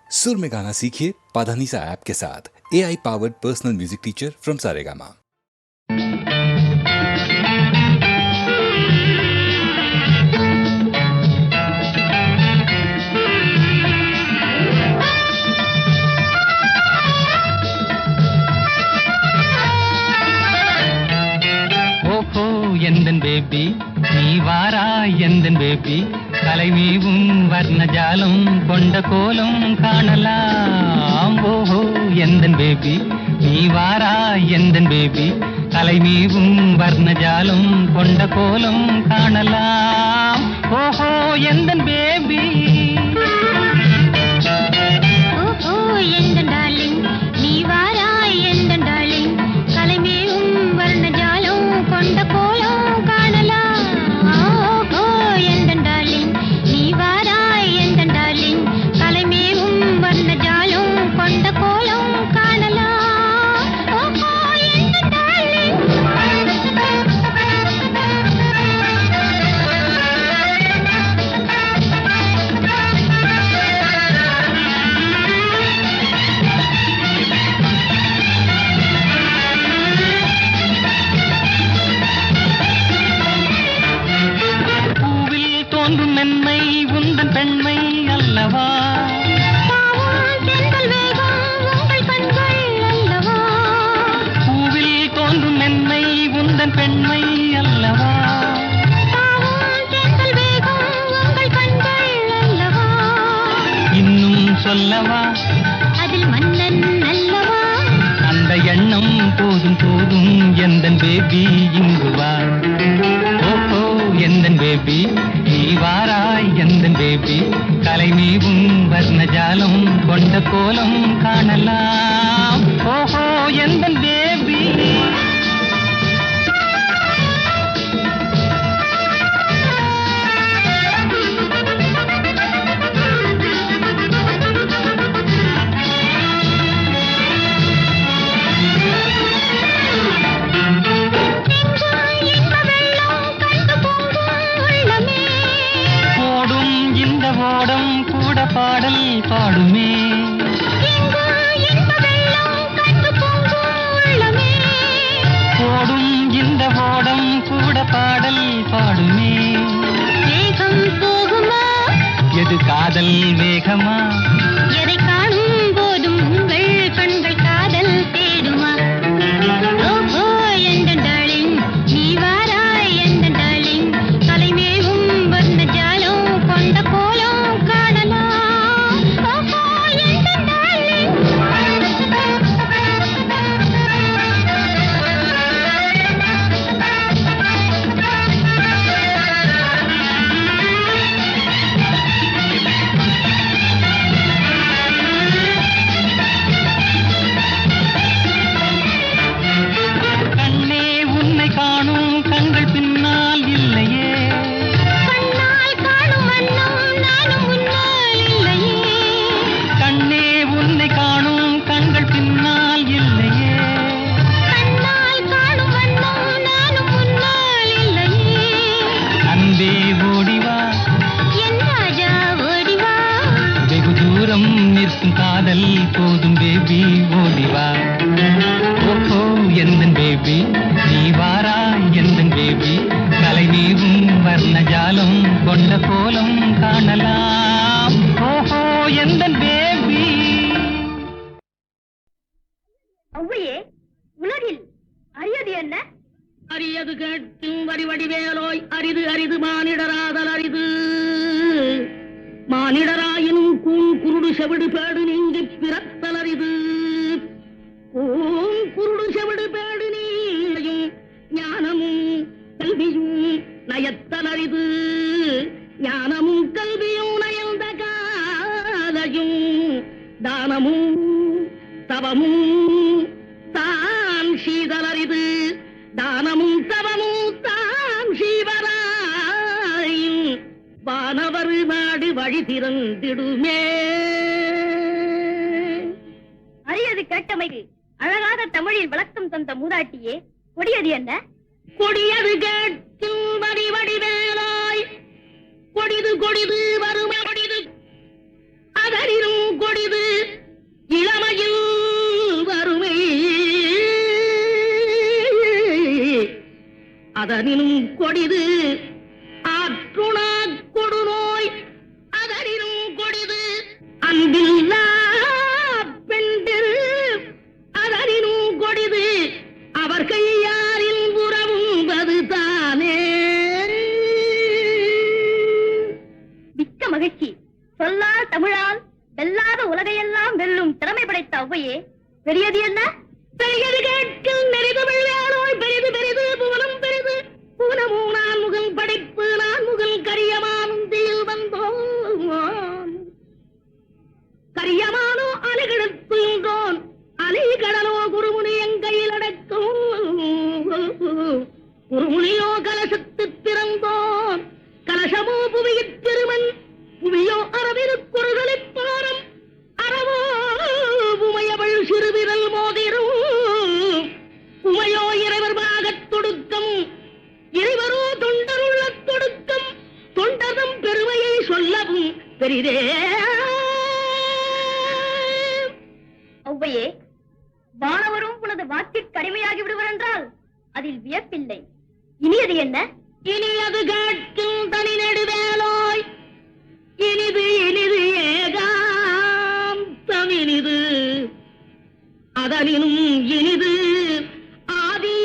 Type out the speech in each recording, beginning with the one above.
सुर में गाना सीखिए पाधानीसा ऐप के साथ। AI powered personal music teacher from Saregama. எந்தன் பேபி நீ வாரா எந்தன் பேபி கலைமீவும் வர்ணஜாலம் கொண்ட கோலம் காணலாம். ஓஹோ எந்தன் பேபி நீ வாரா எந்தன் பேபி கலைமீவும் வர்ணஜாலம் கொண்ட கோலம் காணலாம். ஓஹோ எந்தன் பேபி ஓஹோ எந்தன் டார்லிங் நீ வாரா எந்தன் டார்லிங் கலைமேவும் வர்ணஜாலம் கொண்ட கோலம் காணலாம். ஓஹோ எந்தன் டார்லிங் நீ வாரா எந்தன் டார்லிங் கலைமேவும் வர்ணஜாலம் கொண்ட கோலம் காணலாம். ஓஹோ எந்தன் டார்லிங் மென்மை உந்தன் பெண்மை அல்லவா, பூவில் தோன்றும் மென்மை உந்தன் பெண்மை அல்லவா, இன்னும் சொல்லவா அதில் மன்னன் அல்லவா, அந்த எண்ணம் போதும் போதும் எந்தன் பேபி இங்கு வா. ஓஹோ எந்தன் பேபி நீ வாராய் எந்தன் பேபி கலைமீவும் வர்ணஜாலம் கொண்ட கோலம் காணலாம். ஓஹோ எந்தன் பேபி ஓடம் கூட பாடல் பாடுமே, ஓடும் இந்த ஓடம் கூட பாடல் பாடுமே. வேகம் போகுமா எது காதல் வேகமா, எதை காணும் போதும் உங்கள் கண்கள் காதல் தேடுமா. ஓஹோ எந்தன் டார்லிங் நீ வாராய் எந்தன் டார்லிங் கலைமேவும் வர்ணஜாலம் கொண்ட கோலம் காணலாம். ஓஹோ எந்தன் டார்லிங் கண்ணே உன்னை காணும் கண்கள் பின்னால் இல்லையே, கண்ணால் காணும் வண்ணம் நானும் முன்னால் இல்லையே, கண்ணே உன்னை காணும் கண்கள் பின்னால் இல்லையே, கண்ணால் காணும் வண்ணம் நானும் முன்னால் இல்லையே. அன்பே ஓடிவா என் ராஜா ஓடிவா வெகு தூரம் நிற்கும் காதல் போதும் பேபி ஓடிவா. ஓஹோ எந்தன் பேபி நீ வாரா எந்தன் பேபி கலைமீவும் வர்ணஜாலம் கொண்ட கோலம் காணலாம். ஓஹோ எந்தன் பேபி ஒவ்வையே உலகில் அரியது என்ன? அரியது கேட்கும் வடிவடிவேலோய் அரிது அரிது மானிடராதல் அரிது. மானிடராயினும் கூன் குருடு செவிடு பேடு நீங்கி பிறத்தல் அரிது. கூன் குருடு செவிடு பேடு நீயும் ஞானமும் கல்வியும் நயத்தல் அரிது. ஞானமும் கல்வியும் நயந்த காலையும் தானமும் தவமும் தான் சீதலரிது. தானமும் தவமும் தான் சீவராயும் வானவர் நாடு வழி திறந்திடுமே. அரியது கேட்டமைக்கு அழகாத தமிழில் விளக்கம் தந்த மூதாட்டியே கொடியது என்ன? கொடியது கேட்கும் வடிவடிவேலாய் கொடிது கொடிது வரும கொடிது அதனினும் கொடிது அதனினும் கொடிது ஆற்றுணா கொடுநோய் அதனினும் கொடிது அன்பில்லா பெண்டில் அதனினும் கொடிது அவர் கையாரில் புறவும்பது தானே. மிக்க மகிழ்ச்சி. சொல்லால் தமிழால் வெல்லாத உலகையெல்லாம் வெல்லும் திறமை படைத்த ஔவையே, பெரியது என்ன? பெரியது கேட்கில் நெறிது வெள்ளையாளோய் பெரிது பெரிது புவனம் பெரிது புவனமோ நான் முகல் படைப்பு நான் முகல் கரியமானும் தீயில் வந்தோம் கரியமானோ அலைகிழத்துன்றோன் அலை கடலோ குருமுனி எங்கையில் அடக்கும் குருமுனியோ கலசத்து பிறந்தோன் கலசமோ புவியிற் திருமண் புவியோ அரவிரு குறுகளிப் பாரம் அறவோ உமையவள் சிறுவிரல் மோதிரும் உமையோ இறைவர் பாகத் தொடுக்கம் இறைவரோ தொண்டருள்ள தொடுக்கம் தொண்டரும் பெருமையை சொல்லவும் பெரிதே. ஔவையே, வானவரும் உனது வாக்கிற்கு அடிமையாகி விடுவர் என்றால் அதில் வியப்பில்லை. இனியது என்ன? இனியது கேட்கும் தனி நெடுவேலோய் இனிது இனிது ஏகாந்தம் இனிது அதனினும் இனிது ஆதி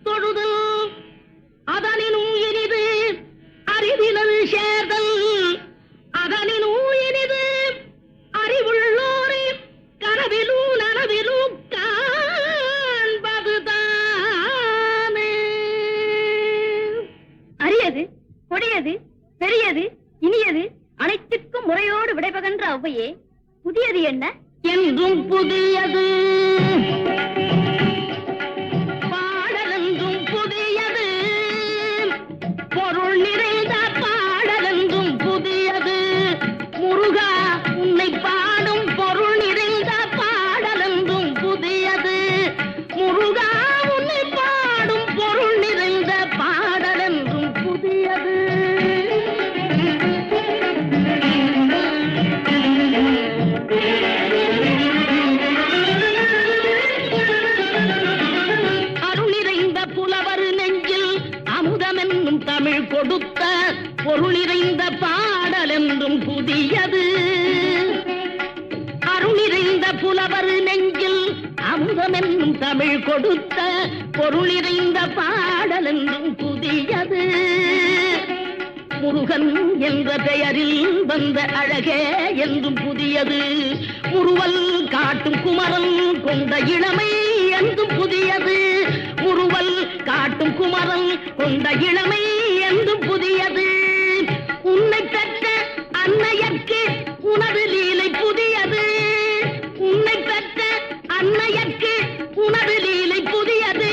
தொழுதல் அதனினும் இனிது அறிவினல் சேர்தல் அதனினும் இனிது அறிவுள்ளோரை கனவிலும் நனவிலும் காண்பதுதானே. அரியது, கொடியது, பெரியது, இனியது அனைத்திற்கும் முறையோடு விடைபகன்ற ஔவையே, புதியது என்ன? என்றும் புதியது பாடலென்றும் புதியது பொருள் நிறைந்த பாடலென்றும் புதியது முருகா உன்னை பாடும் பொருள் நிறைந்த பாடலென்றும் புதியது முருகா உன்னை பாடும் பொருள் நிறைந்த பாடலென்றும் புதியது. தமிழ் கொடுத்த பொருள் நிறைந்த பாடல் என்றும் புதியது அருள் நிறைந்த புலவர் நெஞ்சில் அமுதம் என்னும் தமிழ் கொடுத்த பொருள் நிறைந்த பாடல் என்றும் புதியது முருகன் என்ற பெயரில் வந்த அழகே என்றும் புதியது முறுவல் காட்டும் குமரன் கொண்ட இளமை என்றும் புதியது முறுவல் காட்டும் குமரன் கொண்ட இளமை என்றும் புதியது உன்னை பெற்ற அன்னையர்க்கு உனது லீலை புதியது உன்னை பெற்ற அன்னையர்க்கு உனது லீலை புதியது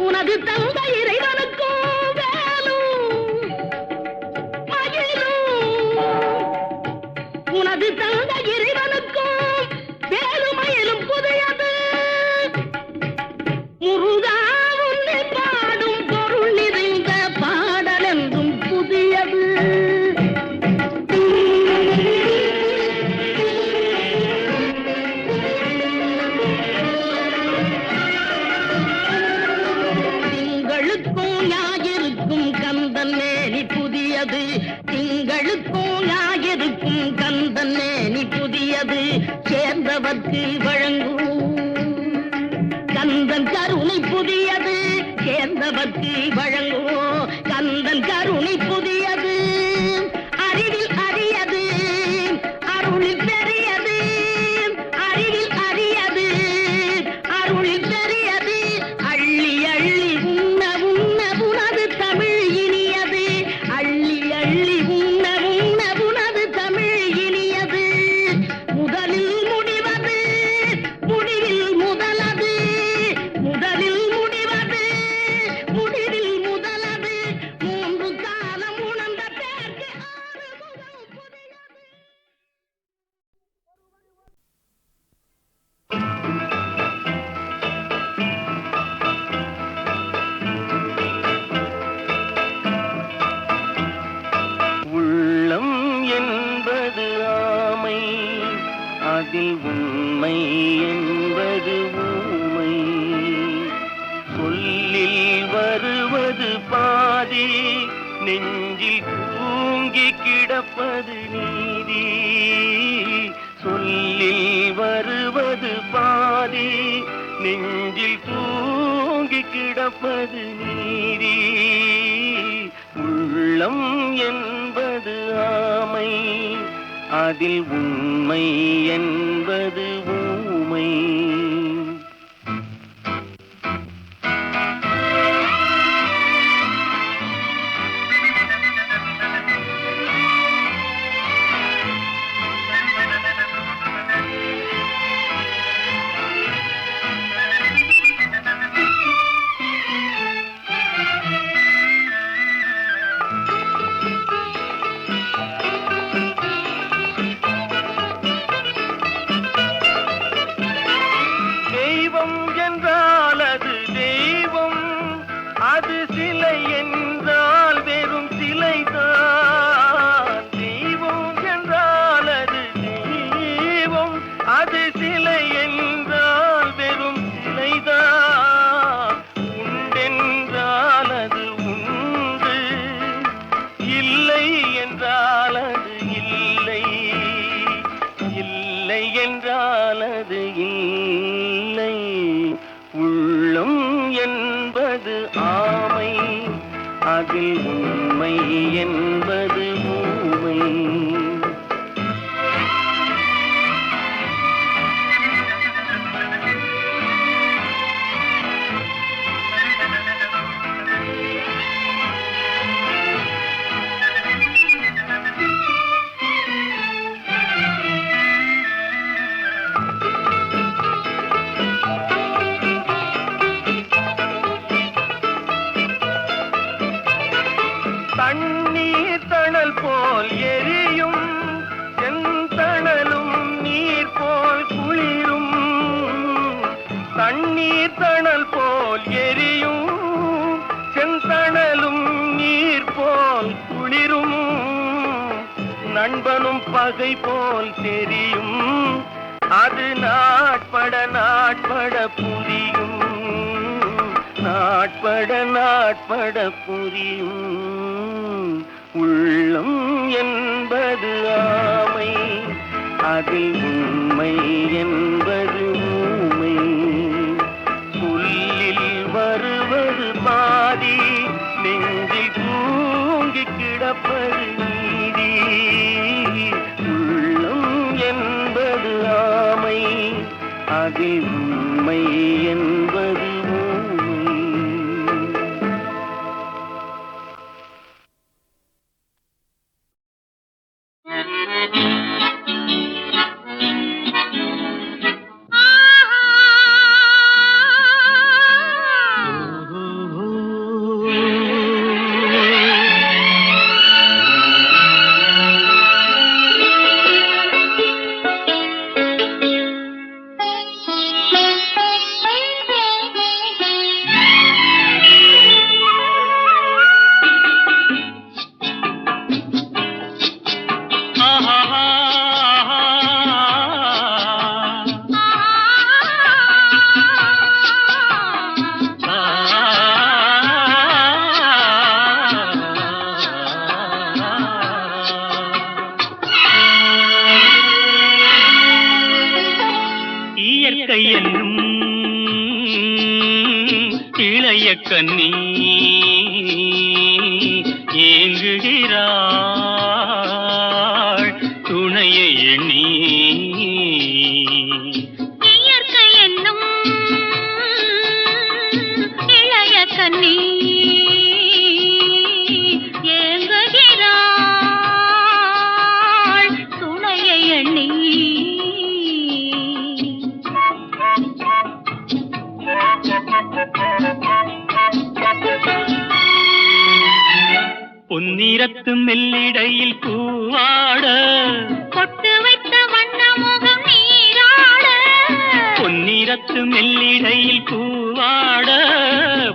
உனது தந்தை இறைவனுக்கும் வேலும் மகிழும் உனது தந்தை இறைவனுக்கும் வேலுமயிலும் புதியது முருகா உன்னை பாடும் பொருள் நிறைந்த பாடல் என்றும் புதியது. திங்களுக்கும் ஞாயிறுக்கும் கந்தன் மேனி புதியது திங்களுக்கும் ஞாயிறுக்கும் கந்தன் மேனி புதியது சேர்ந்தவர்க்கு வழங்கும் கந்தன் கருணை புதியது சேர்ந்தவர்க்கு வழங்குவோ கந்தன் கருணை புதியது அறிவில் அரியது அருளில் பெரியது அறிவில் அரியது அருளில் பெரியது அள்ளி அள்ளி உண்ண உண்ண உனது தமிழ் இனியது அள்ளி அள்ளி உண்ண உண்ண உனது தமிழ் இனியது முதலில் முடிவது முடிவில் முதலது முதலில் முடிவது முடிவில் முதலது மூன்று காலம் உணர்ந்த பேருக்கு ஆறுமுகம் புதியது. உள்ளம் என்பது ஆமை, அதில் உண்மை என்பது ஊமை. சொல் சொல்லில் வருவது பாதி, நெஞ்சில் தூங்கி கிடப்பது நீதி. சொல்லில் வருவது பாதி, நெஞ்சில் தூங்கி கிடப்பது நீதி. உள்ளம் என்பது ஆமை, அதில் உண்மை என்பது ஊமை. அது சிலை என்றால் வெறும் சிலைதான். தெய்வம் என்றால் அது தெய்வம், அது சிலை என்றால் வெறும் சிலைதான். உண்டென்றால் அது உண்டு, இல்லை என்றால் அது இல்லை, இல்லை என்றால் அது இல்லை. உள்ளம் என்பது ஆமை, அதில் உண்மை என்பது ஊமை. தண்ணீர் தணல் போல் எரியும், செந்தணலும் நீர் போல் குளிரும். தண்ணீர் தணல் போல் எரியும், செந்தணலும் நீர் போல் குளிரும். நண்பனும் பகை போல் தெரியும், அது நாட்பட நாட்பட புரியும், நாட்பட நாட்பட புரியும். உள்ளம் என்பது ஆமை, அதில் உண்மை என்பது ஊமை. சொல்லில் வருவது பாதி, நெஞ்சில் தூங்கி கிடப்பது நீதி. உள்ளம் என்பது ஆமை, அதில் உண்மை என்பது இளைய கன்னி ஏங்குகிறாள் துணையை எண்ணி. இயற்கை என்னும் இளைய கன்னி ஏங்குகிறாள் துணையை எண்ணி. பொன்னிறத்து மெல்லிடையில் பூவாட, பொட்டு வைத்த வண்ண முகம் நீராட. பொன்னிறத்து மெல்லிடையில் பூவாட,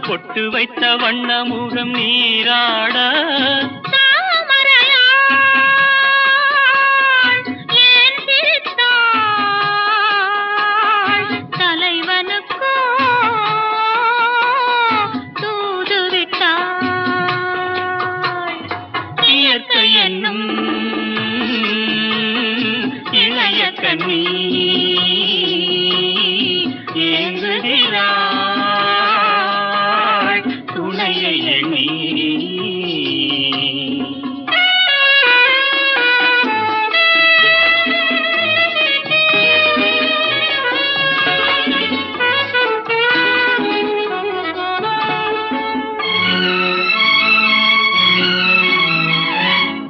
பொட்டு வைத்த வண்ண முகம் நீராட. ஏன் பிரித்தாள் தலைவனுக்கோ கண்ணி ஏங்குகிறாள் துணையை எண்ணி.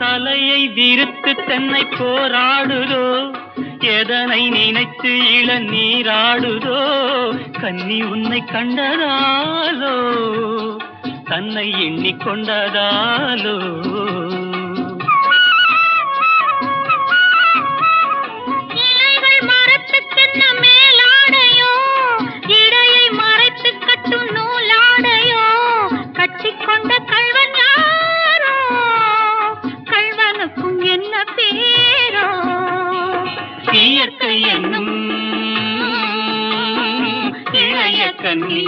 தலையை விரித்து தென்னை போராடுதோ, எதனை நினைத்து இளநீராடுதோ, கன்னி உன்னை கண்டதாலோ தன்னை எண்ணிக்கொண்டதாலோ. இலைகள் மரத்துக்கென்ன மேலாடையோ, இடையை மறைத்து கட்டும் நூலாடையோ, கட்டிக்கொண்ட கள்வன் யாரோ, கள்வனுக்கும் என்ன பேரோ. இயற்கை என்னும் இளைய கண்ணி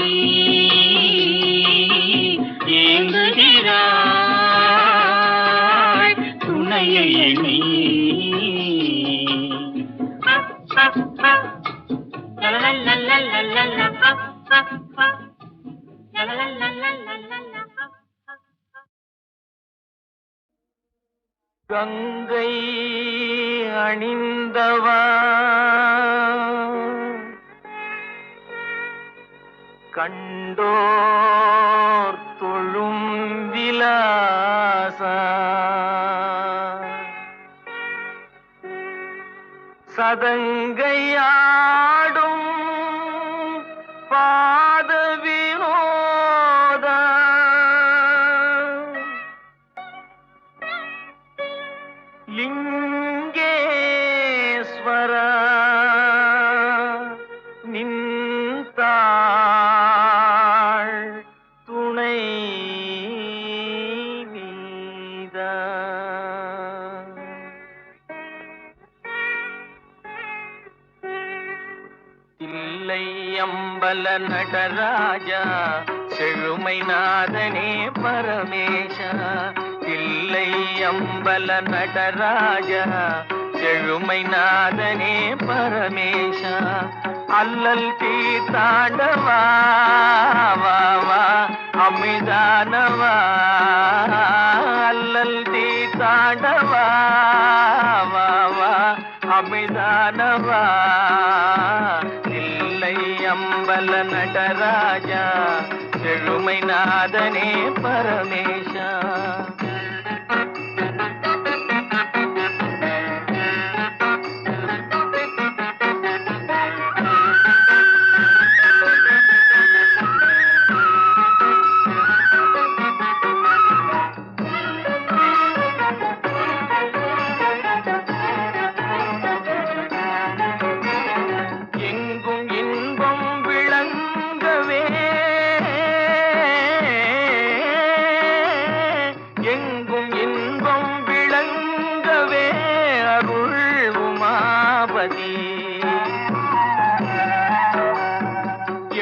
ஏங்குகிறாள் துணையை எண்ணி. கங்கை அணிந்தவா கண்டோர் தொழும் விலாசா, சதங்கையாடும் பாத வினோதா, லிங்கேஸ்வரா நின்றாள் துணை நீதா. தில்லை அம்பல நடராஜா செழுமை நாதனே பரமேஷா, தில்லை அம்பல நடராஜா செழுமை நாதனே பரமேஷா, அல்லல் தீர்த்தாண்டவா வா வா அமிதானவா, அல்லல் தீர்த்தாண்டவா வா வா அமிதானவா, தில்லை அம்பல நடராஜா செழுமை நாதனே பரமேஷா.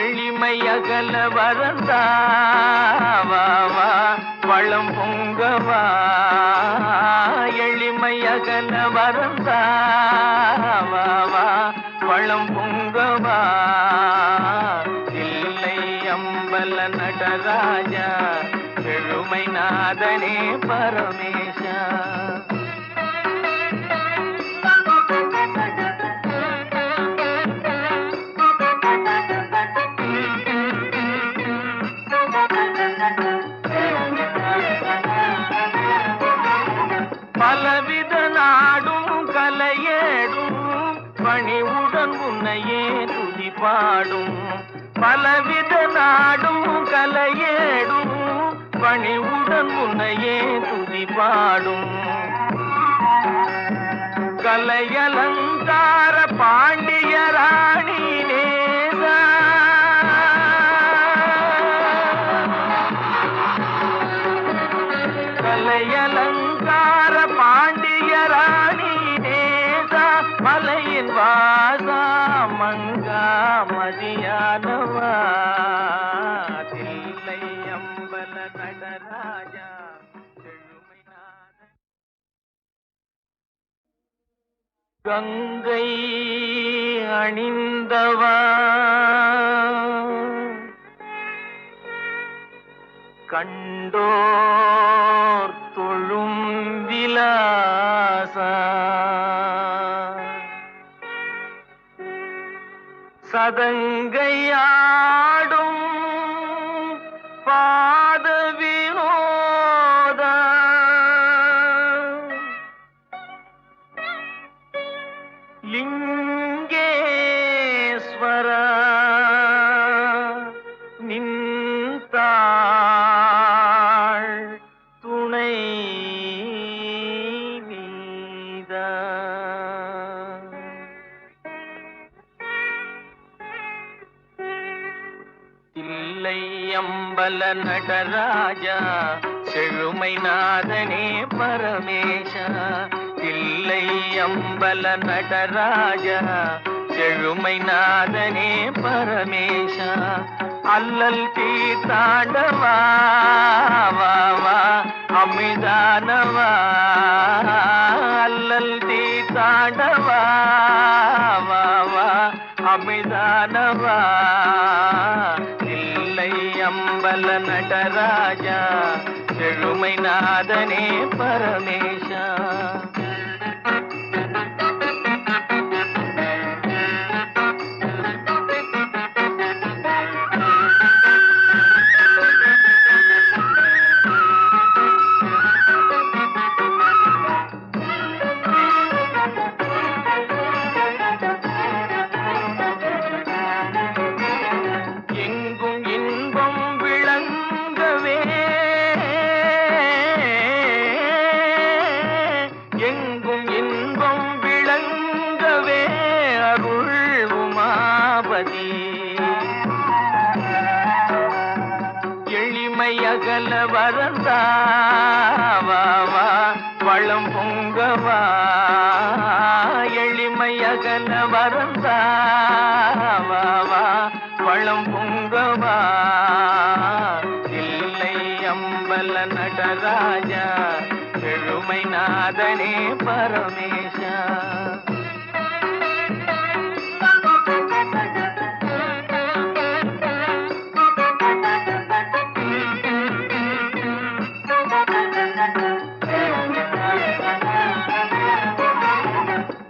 எளிமையகல வரந்தாவா வளம் பொங்கவா, எளிமையகல வரந்தாவா வளம் பொங்கவா, இல்லை அம்பல நடராஜா செழுமை நாதனே பரமேஷா. பலவித நாடும் கலையேடும் பணிவுடன் உன்னையே துதி பாடும், பலவித நாடும் கலையேடும் பணிவுடன் உன்னையே துதி பாடும், கலையலங்கார பாண்டிய ராணி நேசா, கலையலங்கார பாண்டிய ராணி நேசா, மலையின் வாசா மங்கா மதியானவா, தில்லை அம்பல நடராஜா செழுமை நாத. கங்கை அணிந்தவா கண்டோர் தொழும் விலாசா சதங்கையாடும் பாத வினோத லிங்கேஸ்வர நின்றாள் துணை நீதா தில்லை அம்பல நடராஜா செழுமை நாதனே பரமேஷா தில்லை அம்பல நடராஜா செழுமை நாதனே பரமேஷா அல்லல் தீர்த்தாண்டவா வா வா அமிதானவா அல்லல் தீர்த்தாண்டவா வா வா அமிதானவா தில்லை அம்பல நடராஜா செழுமை நாதனே பரமேஷா எளிமையகல வரந்தாவா வளம் பொங்கவா எளிமையகல வரந்தாவா வளம் பொங்கவா தில்லை அம்பல நடராஜா செழுமை நாதனே பரமேஷா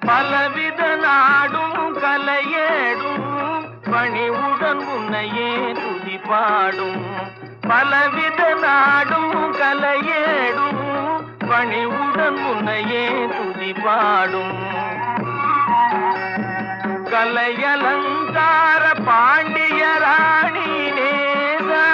பலவித நாடும் கலையேடும் பணிவுடன் உன்னையே துதி பாடும் பலவித நாடும் கலையேடும் பணிவுடன் உன்னையே துதி பாடும் கலையலங்கார பாண்டிய ராணி நேசா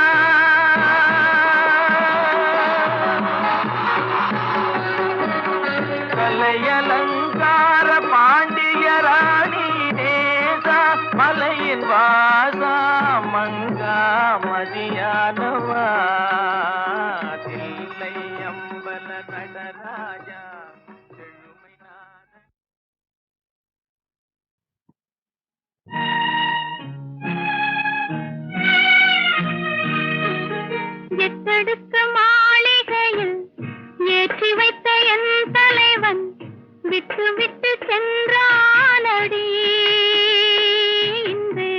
கலையலங்கார பாண்டிய ராணி நேசா மலையின் வாசா மங்கா மதியானவா தில்லை அம்பல நடராஜா செழுமை நாதன் எத்தடுக்க மாளிகையில் ஏற்றி வைத்த என் தலைவன் விட்டு விட்டு சென்றானடி இன்று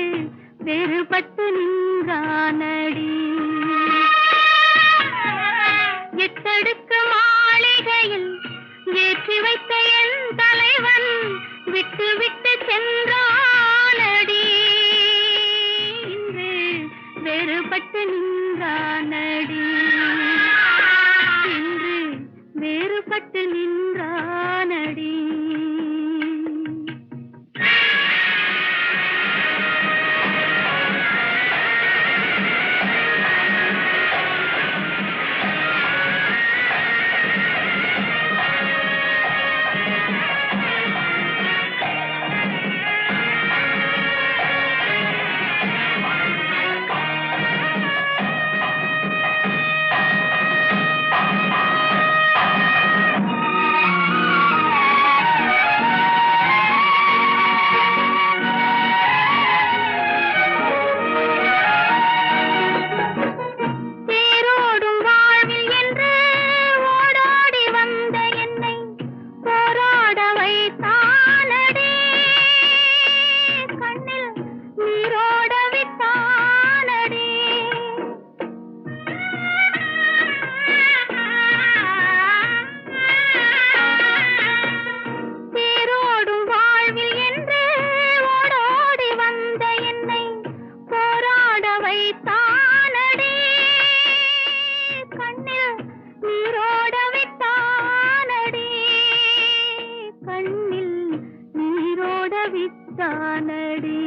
விட்டானடி.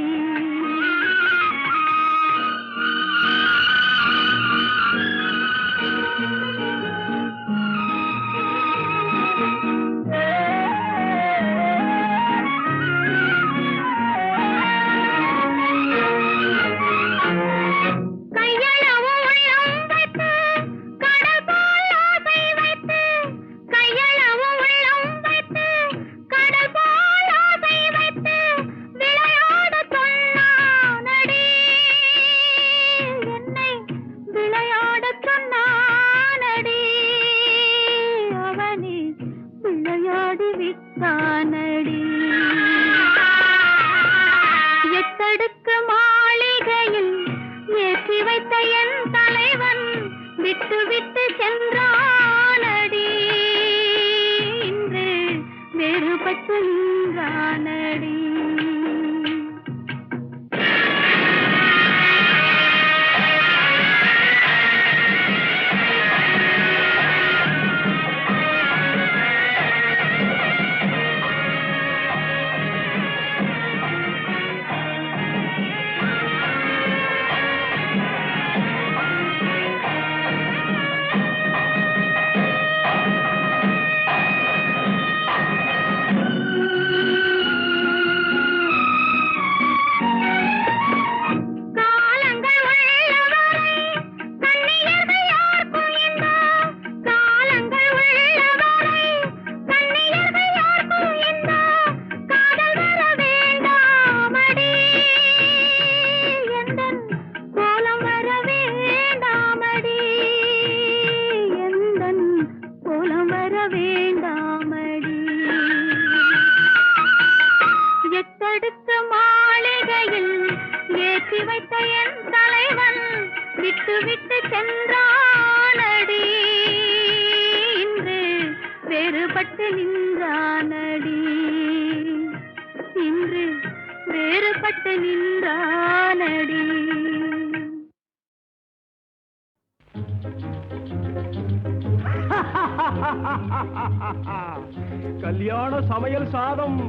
கல்யாண சமையல் சாதம்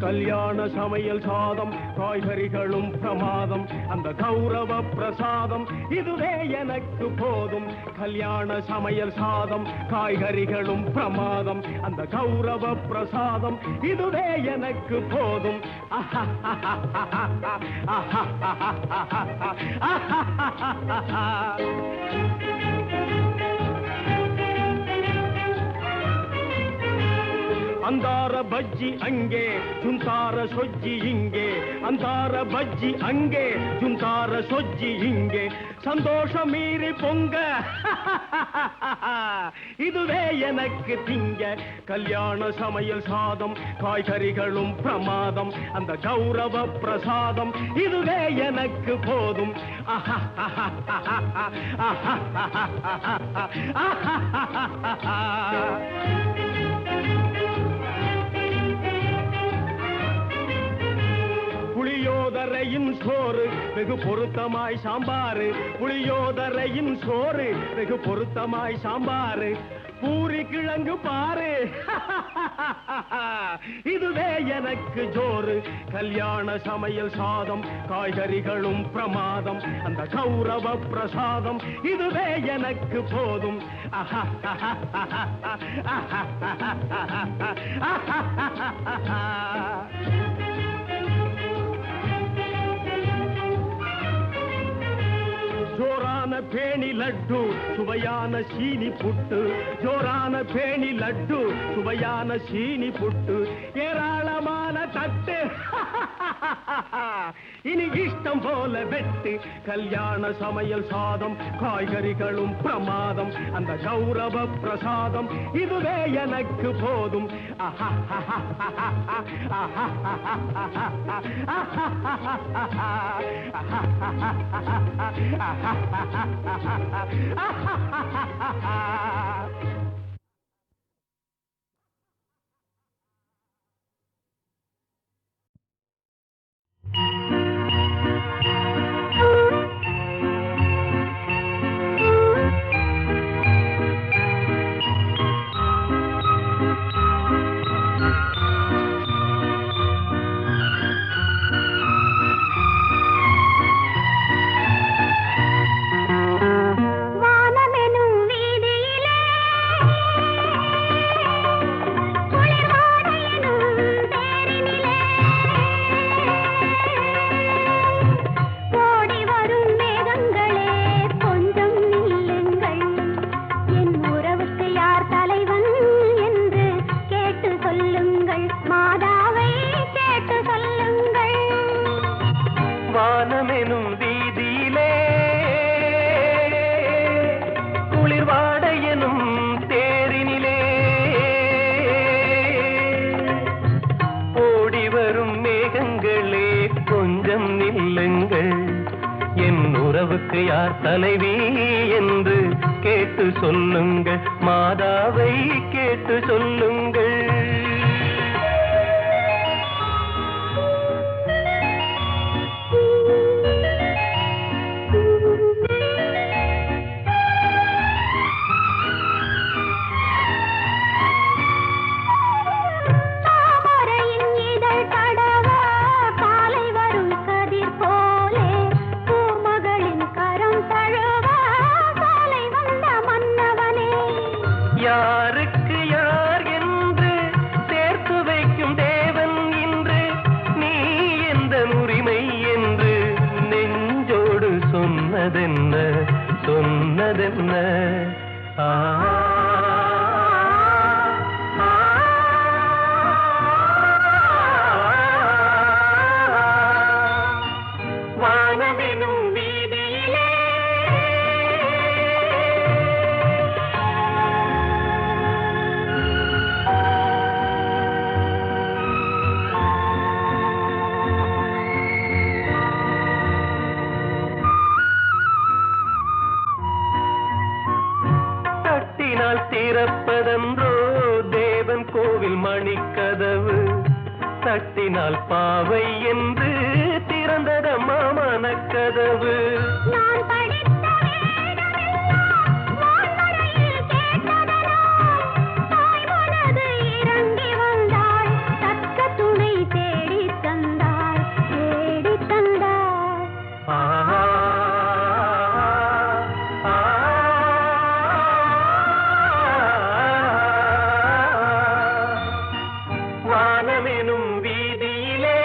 கல்யாண சமையல் சாதம் காய்கறிகளும் பிரமாதம் அந்த கௌரவ பிரசாதம் இதுவே எனக்கு போதும் கல்யாண சமையல் சாதம் காய்கறிகளும் பிரமாதம் அந்த கௌரவ பிரசாதம் இதுவே எனக்கு போதும் ಅಂದಾರ ಬಜ್ಜಿ ಅಂಗೆ ಜುಂತಾರ ಸೊಜ್ಜಿ ಹಿಂಗೆ ಅಂದಾರ ಬಜ್ಜಿ ಅಂಗೆ ಜುಂತಾರ ಸೊಜ್ಜಿ ಹಿಂಗೆ சந்தோஷ மீறி பொங்க இதுவே எனக்கு திங்க கல்யாண சமையல் சாதம் காய்கறிகளும் பிரமாதம் அந்த கௌரவ பிரசாதம் இதுவே எனக்கு போதும் புளியோதரையின் சோறு வெகு பொருத்தமாய் சாம்பாரு புளியோதரையின் சோறு வெகு பொருத்தமாய் சாம்பாரு பூரி கிழங்கு பாரு இதுவே எனக்கு ஜோறு கல்யாண சமையல் சாதம் காய்கறிகளும் பிரமாதம் அந்த கௌரவ பிரசாதம் இதுவே எனக்கு போதும் ஜோரான பேணி லட்டு சுவையான சீனி புட்டு ஜோரான பேணி லட்டு சுவையான சீனி புட்டு ஏராளமான தட்டு இனி இஷ்டம் போல வெட்டு கல்யாண சமையல் சாதம் காய்கறிகளும் பிரமாதம் அந்த கௌரவ பிரசாதம் இதுவே எனக்கு போதும் வானமெனும் வீதியிலே குளிர்வாடையெனும் தேரினிலே ஓடி வரும் மேகங்களே கொஞ்சம் நில்லுங்கள், என் உறவுக்கு யார் தலைவி என்று கேட்டு சொல்லுங்கள், மாதாவை கேட்டு சொல்லுங்கள். யாருக்கு யார் என்று சேர்த்து வைக்கும் தேவன் இன்று, நீ எந்த உரிமை என்று நெஞ்சோடு சொன்னதென்ன சொன்னதென்ன. வானமெனும் வீதியிலே தட்டினால் திறப்பதென்றோ தேவன் கோவில் மணிக்கதவு, தட்டினால் பாவை என்று திறந்ததம்மா மனக்கதவு. நான் படித்த வேதமெல்லாம் வான்மழையில் கேட்டதனால் தாய் மனது இறங்கி வந்தாள், தக்க துணை தேடித் தந்தாள், தேடித் தந்தாள். வானமெனும் வீதியிலே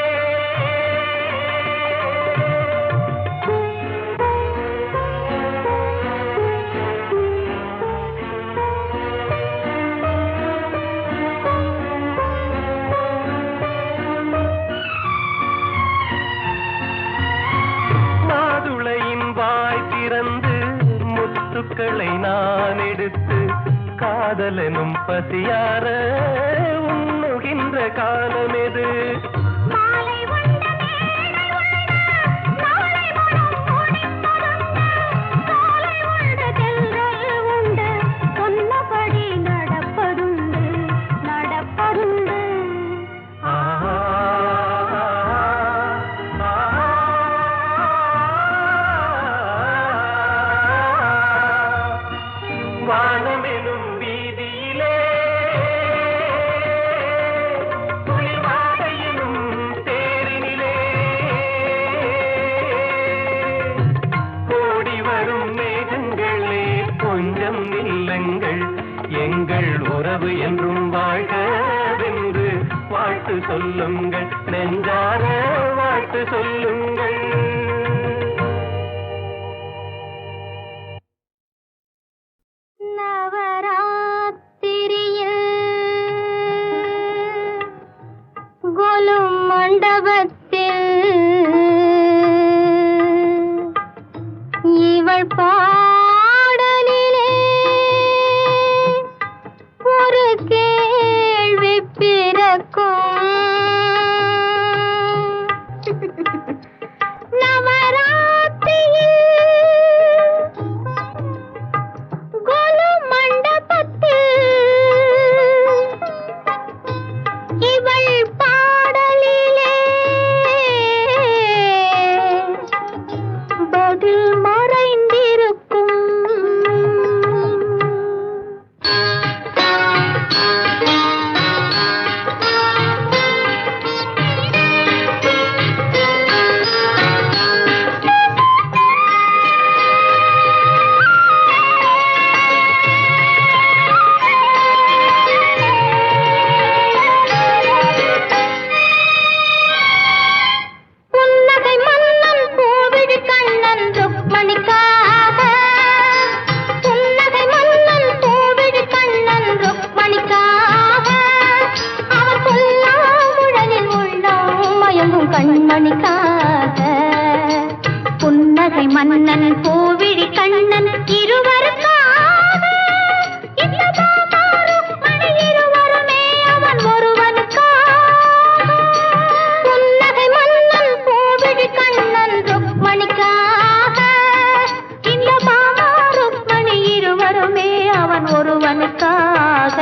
மாதுளையின் வாய் திறந்து முத்துக்களை நான் எடுத்து காதலனும் பசியார உண்ணுகின்ற காலமெது. மாலை உண்ட மேடை உள்ள நாளை மனம் முடிந்ததுண்டு, காலை உண்ட தென்றல் உண்டு, சொன்னபடி நடப்பதுண்டு, நடப்பதுண்டு. வானமெனும் வீதியிலே குளிர்வாடையிலும் தேரினிலே ஓடி வரும் மேகங்களே கொஞ்சம் நில்லுங்கள், எங்கள் உறவு என்றும் வாழ்கவென்று வாழ்த்து சொல்லுங்கள், நெஞ்சார வாழ்த்து சொல்லுங்கள். நவராத்திரியில் கோலும் மண்டபத்தில் இவள் பாடலிலே ஒரு கேள்வி பிறக்கும். நவராத்திரியில் கோலு மண்டபத்தில் இவள் பாடலிலே பதில் மறைந்திருக்கும். புன்னகை மன்னன் பூவிழி கண்ணன் ருக்மணிக்காக, புன்னகை மன்னன் பூவிழி கண்ணன் ருக்மணிக்காக, அவர் புல்லாங்குழலில் உள்ளம் மயங்கும் கண்மணிக்காக. மன்னன் பூவிழி கண்ணன் இருவருக்காக இந்த பாமாருக்மணி இருவருமே அவன் ஒருவனுக்காக. புன்னகை மன்னன் பூவிழி கண்ணன் ருக்மணிக்காக இந்த பாமாருக்மணி இருவருமே அவன் ஒருவனுக்காக.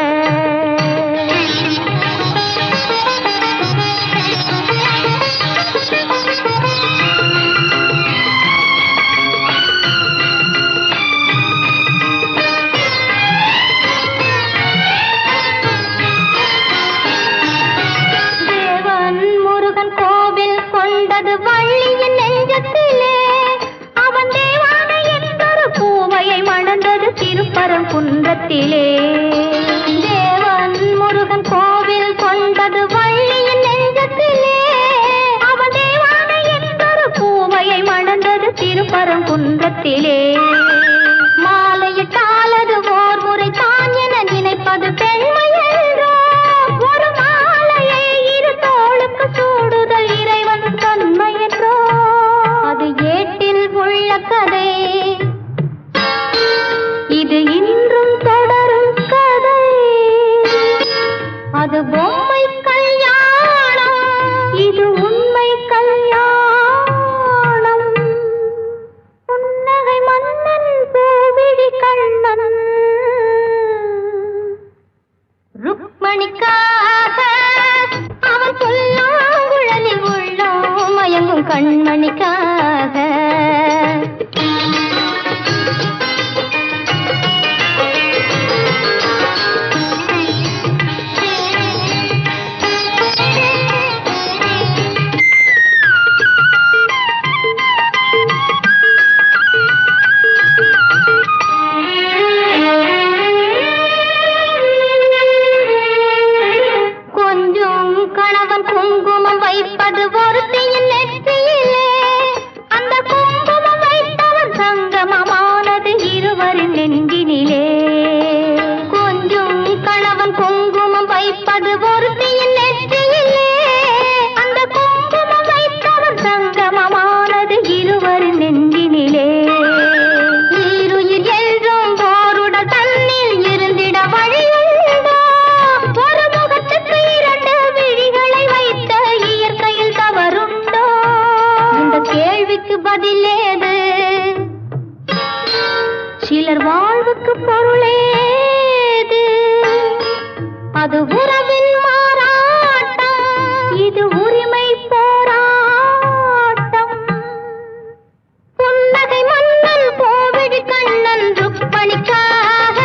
வள்ளியின் நெஞ்சத்திலே அவன் தேவானை என்றொரு பூவையை மணந்தது திருப்பரங்குன்றத்திலே. தேவன் முருகன் கோவில் கொண்டது வள்ளியின் நெஞ்சத்திலே அவன் தேவானை என்றொரு பூவையை மணந்தது திருப்பரங்குன்றத்திலே. மாலையிட்டாலது ஓர் முறை தான் என நினைப்பது பெண்மை என்றோ ஒரு மாலையை இரு தோளுக்கு சூடுதல் இறைவன் தன்மை என்றோ அது ஏட்டில் உள்ள கதை. இது இன்றும் தொடரும் கதை. அது பொம்மை கல்யாணம், இது உண்மை கல்யாணம். புன்னகை மன்னன் பூவிழி கண்ணன் ருக்மணிக்காக அவன் புல்லாங்குழலில் உள்ளோம் மயங்கும் கண்மணிக்காக. கொஞ்சம் கணவன் குங்குமம் வைப்பது ஒருத்தியின் நெற்றியிலே. அந்த குங்குமம் வைத்தவன் சங்கமமானது இருவரின் நெஞ்சினிலே. கொஞ்சம் கணவன் குங்குமம் வைப்பது ஒருத்தியின் நெற்றியிலே. அந்த குங்குமம் வைத்தவன் சங்கமமானது இருவரின் நெஞ்சினிலே. ஈருயிர் என்றும் ஓருடல் தன்னில் இருந்திட வழியுண்டோ? ஒரு முகத்துக்கு இரண்டு விழிகளை வைத்த இயற்கையில் தவறுண்டோ? இந்த கேள்விக்கு பதிலேது. சிலர் வாழ்வுக்கு பொருளேது. அது உறவின் மாறாட்டம், இது உரிமை போராட்டம். புன்னகை மன்னன் கோவிடி கண்ணன் ருக்மணிக்காக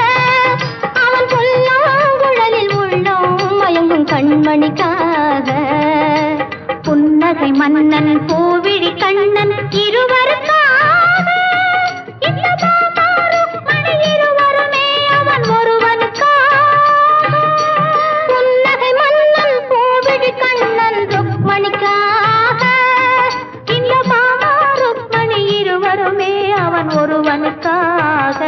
அவன் புல்லாங்குழலில் உள்ளோம் மயங்கும் கண்மணிக்காக. புன்னகை மன்னன் பூவிழி கண்ணன் இருவருக்காக இந்த பாமாருக்மணி இருவருமே அவன் ஒருவனுக்காக. புன்னகை மன்னன் பூவிழி கண்ணன் ருக்மணிக்காக இந்த பாமாருக்மணி இருவருமே அவன் ஒருவனுக்காக.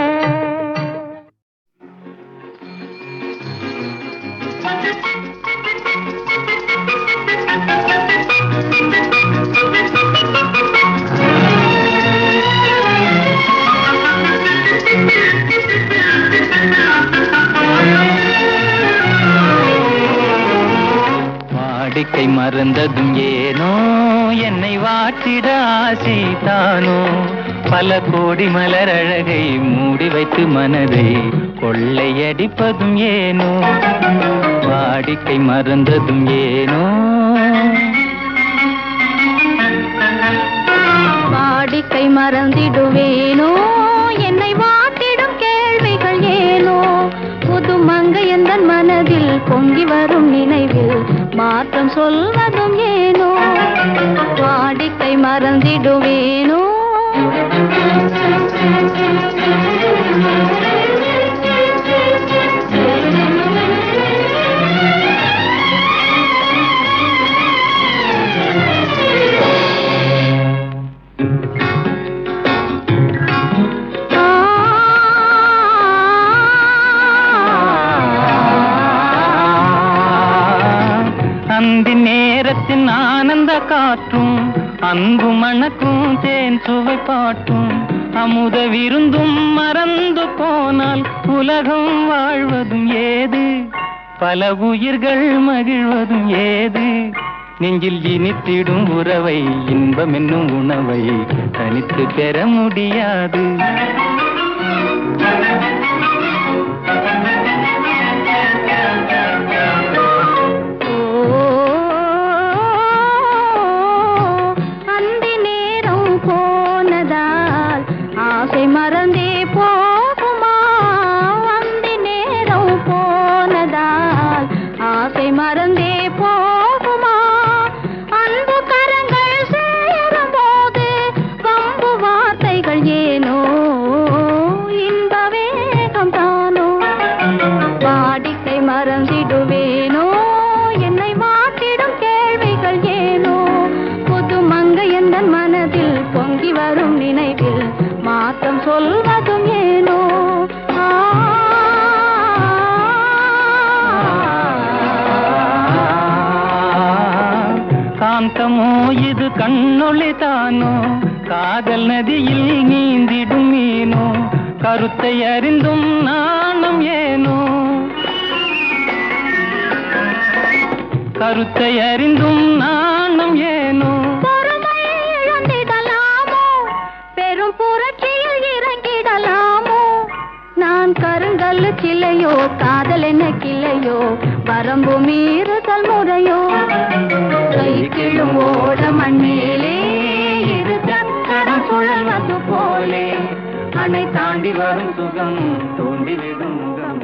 வாடிக்கை மறந்ததும் ஏனோ என்னை வாட்டிட ஆசைதானோ பல கோடி மலர் அழகை மூடி வைத்து மனதை கொள்ளையடிப்பதும் ஏனோ வாடிக்கை மறந்ததும் ஏனோ வாடிக்கை மறந்திடுவேனோ என்னை வாட்டிடும் கேள்விகள் ஏனோ புது மங்கையந்தன் மனதில் பொங்கி வரும் நினைவில் மாற்றம் சொல்வதும் ஏனோ வாடிக்கை மறந்திடுவேனோ அந்தி நேரத்தின் ஆனந்த காற்றும் அன்பு மணக்கும் தேன் சுவை பாட்டும் அமுத விருந்தும் மறந்து போனால் உலகம் வாழ்வதும் ஏது, பல உயிர்கள் மகிழ்வதும் ஏது. நெஞ்சில் இனித்திடும் உறவை இன்பம் என்னும் உணவை தனித்து பெற முடியாது. அந்தி நேரம் போனதால் ஆசை மறந்தே போகுமா, அந்தி நேரம் போனதால் ஆசை மறந்தே போகுமா. அன்பு கரங்கள் சேரும் போது வம்பு வார்த்தைகள் ஏனோ இன்ப வேகம் தானோ. வாடிக்கை மறந்திடுவேனோ என்னை மாற்றிடும் கேள்விகள் ஏனோ. புது மங்கை எந்தன் மனதில் பொங்கி வரும் நினைவில் மாற்றம் சொல்வதும் ஏனோ. காந்தமோ இது கண்ணொளி தானோ, காதல் நதியில் நீந்திடும் மீனோ, கருத்தை அறிந்தும் நாணம் ஏனோ, கருத்தை அறிந்தும் நாணம் ஏனோ. பொறுமை இழந்திடலாமோ, பெரும் புரட்சியில் இறங்கிடலாமோ. நான் கருங்கல்லு கிளையோ, காதல் என்ன கிளையோ, வரம்பு மீறுதல் முறையோ. கைக்கிழும் ஓட மண்ணிலே இரு சக்கரம் சுழல்வது போலே, அணை தாண்டி வரும் சுகம் தோண்டிவிடும் முகம்